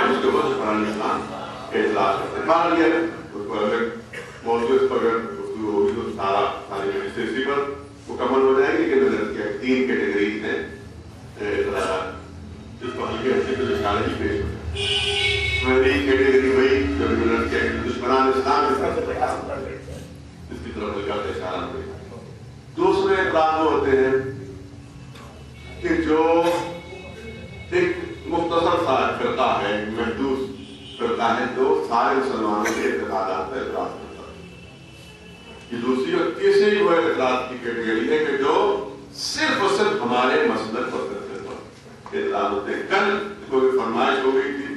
فرمائش کے بعد قرآن اسلام کے اعتراض کرتے ہیں. مان لیا اس کو الگ موضوع پر اگر گفتگو ہوگی تو ساری اسی پر مکمل ہو جائے گی. کہ میں نے کیا 3 کیٹیگریز ہیں جس کو ہلکے ہلکے کے اشارے ہی پیش ہوتے ہیں. پہلی کیٹیگری وہی جو میں نے کیا کہ دشمنان اسلام اس کی طرف ہلکا سا اشارہ ہوئے. دوسرے اعتراض وہ ہوتے ہیں کہ جو ایک مختصر سا فرقہ ہے, محدود فرقہ ہے, جو سارے مسلمانوں کے اعتقادات پر اعتراض کرتا ہے. یہ دوسری اور تیسری وہ اعتراض کی کیٹیگری ہے کہ جو صرف اور صرف ہمارے مسلک پر اعتراض ہوتے ہیں. کل کوئی فرمائش ہو گئی تھی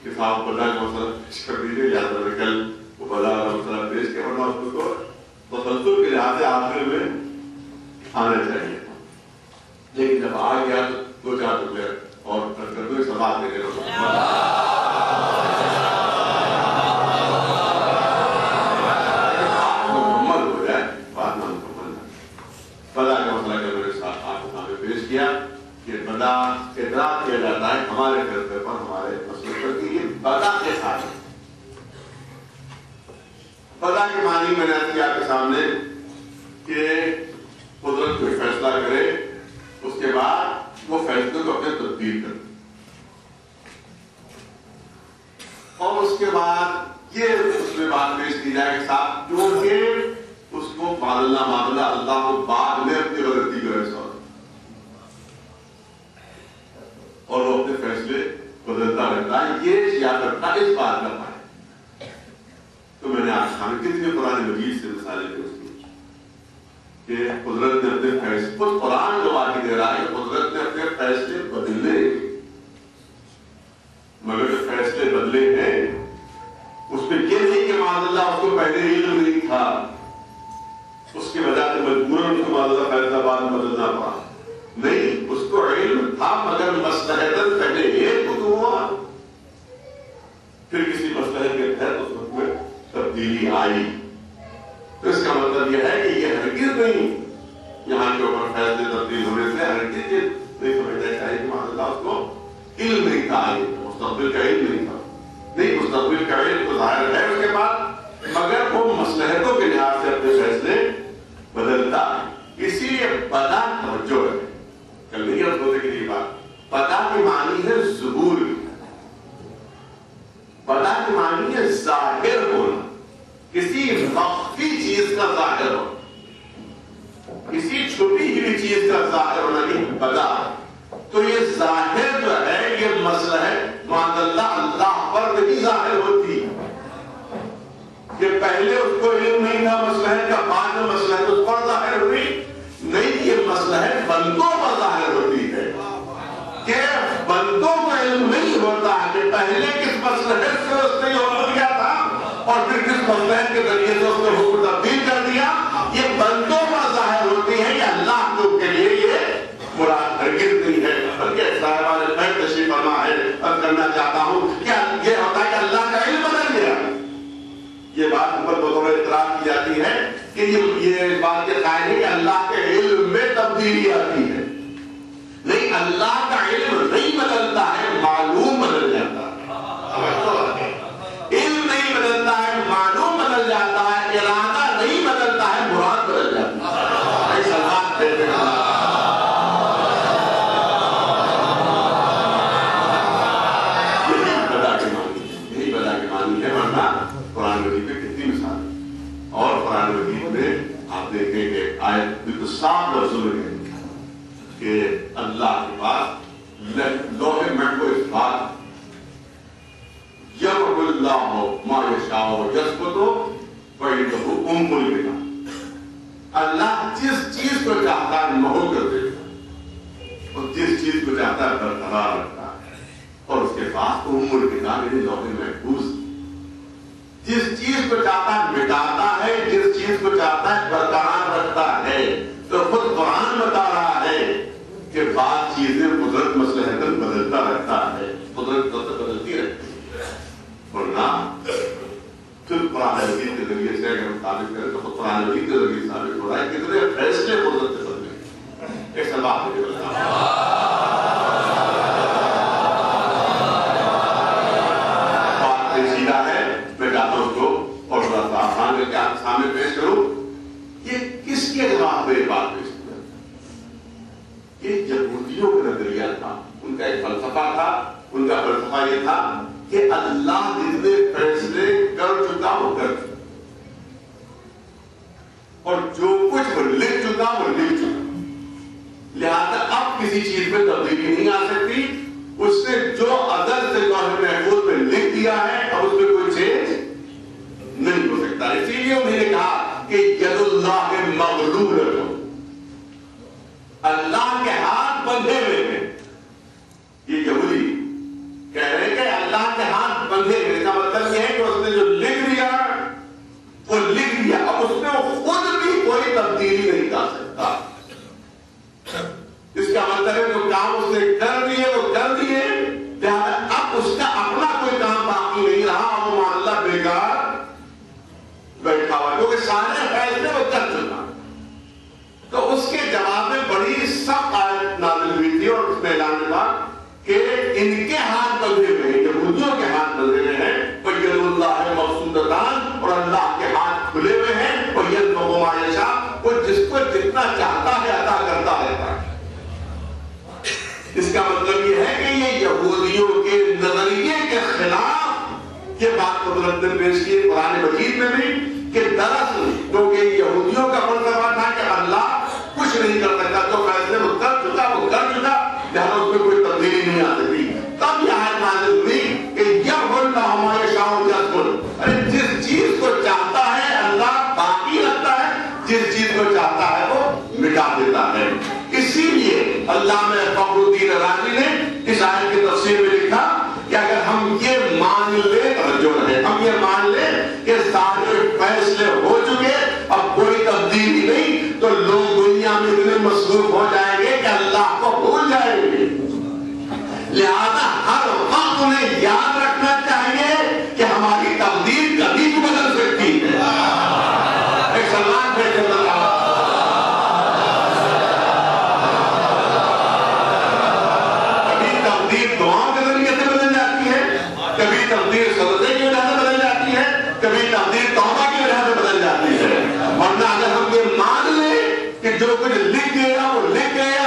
کہ صاحب بدا کا مسئلہ پیش کر دیجیے, یاد رکھیں کل وہ بدا کا مسئلہ پیش کیا, ورنہ اس کو تسلسل کے لحاظ سے آخر میں آنا چاہیے. لیکن جب آ گیا تو 2-4 ٹکڑے اور کر دو سوال دے کے مکمل ہو جائے بات نہ مکمل ہے. بدا کا مسئلہ کل میرے ساتھ آپ کے سامنے پیش کیا کہ بدا اعتراض کیا جاتا ہے ہمارے فرقے پر, ہمارے مسئلے پر کہ یہ بدا کے ساتھ. بدا کے معنی میں نے کیا آپ کے سامنے کہ قدرت کوئی فیصلہ کرے, اس کے بعد وہ فیصلے کو اپنے تبدیل کر, اور اس کے بعد یہ اس میں بات پیش کی جائے کہ صاحب جو کہ اس کو معاملہ اللہ کو بعد میں اپنی غلطی کا احساس اور وہ اپنے فیصلے بدلتا رہتا ہے. یہ یا کرتا اس بات کا پائے. تو میں نے آج شامل کتنے قرآن مجید سے مثالیں پیش کی کہ قدرت نے اپنے فیصلے, خود قرآن گواہی دے رہا ہے کہ قدرت نے اپنے فیصلے بدلے, مگر جو فیصلے بدلے ہیں اس میں یہ نہیں کہ معاذ اللہ اس کو پہلے علم نہیں تھا, اس کی وجہ سے مجبوراً اس کو معاذ اللہ فیصلہ بعد میں بدلنا پڑا. نہیں, اس کو علم تھا مگر مصلحتاً پہلے ایک خود ہوا, پھر کسی مصلحت کے تحت اس وقت میں تبدیلی آئی. تو اس کا مطلب یہ ہے کہ یہ ہرگز نہیں یہاں کے اوپر فیصلے تبدیل ہونے سے ہرگز یہ نہیں سمجھنا چاہیے کہ معاذ اللہ اس کو علم نہیں تھا, مستقبل کا علم نہیں تھا. نہیں, مستقبل کا علم تو ظاہر ہے اس کے بعد, مگر وہ مصلحتوں کے لحاظ سے اپنے فیصلے بدلتا ہے. اسی لیے بدا توجہ ہے. کل نہیں اب ہوتے کہ یہ بات بدا کی معنی ہے ظہور, بدا کی معنی ہے ظاہر ہونا, کسی مخفی چیز کا ظاہر ہونا, کسی چھپی ہوئی چیز کا ظاہر ہونا نہیں بدا. تو یہ ظاہر جو ہے یہ مصلحت معاذ اللہ اللہ پر نہیں ظاہر ہوتی کہ پہلے اس کو علم نہیں تھا مصلحت کا, بعد میں مصلحت اس پر ظاہر ہوئی. نہیں, یہ مصلحت بندوں پر ظاہر ہوتی ہے کہ بندوں کو علم نہیں ہوتا کہ پہلے کس مصلحت سے اس نے حکم کیا تھا اور پھر کس مصلحت کے ذریعے سے اس نے حکم تبدیل کر دیا. یہ بندوں پر ظاہر ہوتی ہے, یہ اللہ کے لیے یہ مراد ہرگز نہیں ہے. بلکہ صاحبان خیر تشریف فرما ہے, عرض کرنا چاہتا ہوں کہ یہ ہوتا ہے کہ اللہ کا علم بدل گیا. یہ بات اوپر بطور اعتراض کی جاتی ہے کہ یہ بات کے قائل ہے کہ اللہ کے علم میں تبدیلی آتی ہے. نہیں, اللہ کا علم نہیں بدلتا ہے, معلوم بدل جاتا ہے. علم نہیں بدلتا ہے, معلوم بدل جاتا ہے. ارادہ نہیں بدلتا ہے, مراد بدل جاتا ہے. ایسا بات دیتے ہیں قرآن مجید میں کتنی مثال ہے. اور قرآن مجید میں آپ دیکھیں کہ آیت بالکل صاف لفظوں میں کہ اللہ کے پاس لوح محفوظ بات یمحو اللہ ما یشاء ویثبت وعنده ام الکتاب. اللہ جس چیز کو چاہتا ہے محو کر دیتا ہے اور جس چیز کو چاہتا ہے برقرار رکھتا ہے. اور اس کے پاس ام الکتاب یعنی لوح محفوظ, جس چیز کو چاہتا ہے مٹاتا ہے, جس چیز کو چاہتا ہے برقرار رکھتا ہے. تو خود قرآن بتا رہا ہے کہ بعض چیزیں قدرت مصلحتاً بدلتا رہتا ہے, قدرت بدلتی رہتی ہے. ورنہ پھر قرآن مجید کے ذریعے سے اگر ہم ثابت کریں تو خود قرآن مجید کے ذریعے ثابت ہو رہا ہے کہ کتنے فیصلے قدرت سے بدلے. ایک سوال مجھے بتاؤ, فلسفہ یہ تھا کہ اللہ جتنے فیصلے کر چکا وہ کر چکا، اور جو کچھ وہ لکھ چکا وہ لکھ چکا، لہذا اب کسی چیز میں تبدیلی نہیں آ سکتی. اس نے جو ازل سے لوح محفوظ میں لکھ دیا ہے اب اس میں کوئی چینج نہیں ہو سکتا. اسی لیے انہوں نے کہا کہ ید اللہ مغلولۃ، اللہ کے ہاتھ بندھے ہوئے ہیں. یہ یہودی کہہ رہے ہیں کہ اللہ کے ہاتھ بندھے ہوئے، کا مطلب یہ ہے کہ اس نے جو لکھ دیا وہ لکھ دیا، اب اس میں وہ خود بھی کوئی تبدیلی نہیں کر سکتا. اس کا مطلب ہے جو کام اس نے کر دیے وہ کر دیے، لہذا اب اس کا اپنا کوئی کام باقی نہیں رہا، وہ معاملہ بیکار بیٹھا ہوا کیونکہ سارے فیصلے وہ کر چکا. تو اس کے جواب میں بڑی سخت آیت نازل ہوئی تھی اور اس میں اعلان ہوا کہ ان کے ہاتھ بندھے ہوئے ہیں، یہودیوں کے ہاتھ بندھے ہوئے ہیں، وَيَدُ اللَّهِ مَبْسُوطَةً، اور اللہ کے ہاتھ کھلے ہوئے ہیں، وَيَنفَعُ مَا يَشَاءُ، وہ جس کو جتنا چاہتا ہے عطا کرتا رہتا ہے. اس کا مطلب یہ ہے کہ یہ یہودیوں کے نظریے کے خلاف یہ بات قدرت نے پیش کی قرآن مجید میں بھی کہ دراصل کیونکہ یہودیوں کا فلسفہ تھا کہ اللہ کچھ نہیں کر سکتا، جو فیصلے وہ کر چکا وہ کر چکا، لہذا اس میں کوئی تبدیلی نہیں آ سکتی. تب یہ آیت نازل ہوئی کہ یَمْحُو اللَّهُ مَا یَشَاءُ وَیَذْکُرُ، ارے جس چیز کو چاہتا ہے اللہ باقی رکھتا ہے، جس چیز کو چاہتا ہے وہ مٹا دیتا ہے. اسی لیے علامہ فخر الدین رازی نے اس آیت کی تفسیر میں لکھا کہ اگر ہم یہ مان لیں، جو ہے ہم یہ مان لیں کہ سارے فیصلے ہو چکے اب کوئی تبدیلی نہیں، تو لوگ دنیا میں اتنے مصروف ہو جائیں گے کہ اللہ کو بھول جائیں گے. لہذا ہر وقت انہیں یاد رکھنا چاہیے کہ ہماری تقدیر کبھی بھی بدل سکتی ہے. ایک سلمان پہ چل رہا دعاؤں کے ذریعے سے بدل جاتی ہے، کبھی تقدیر صدقے کی وجہ سے بدل جاتی ہے، کبھی تقدیر توبہ کی وجہ سے بدل جاتی ہے. ورنہ اگر ہم یہ مان لیں کہ جو کچھ لکھ گیا وہ لکھ گیا،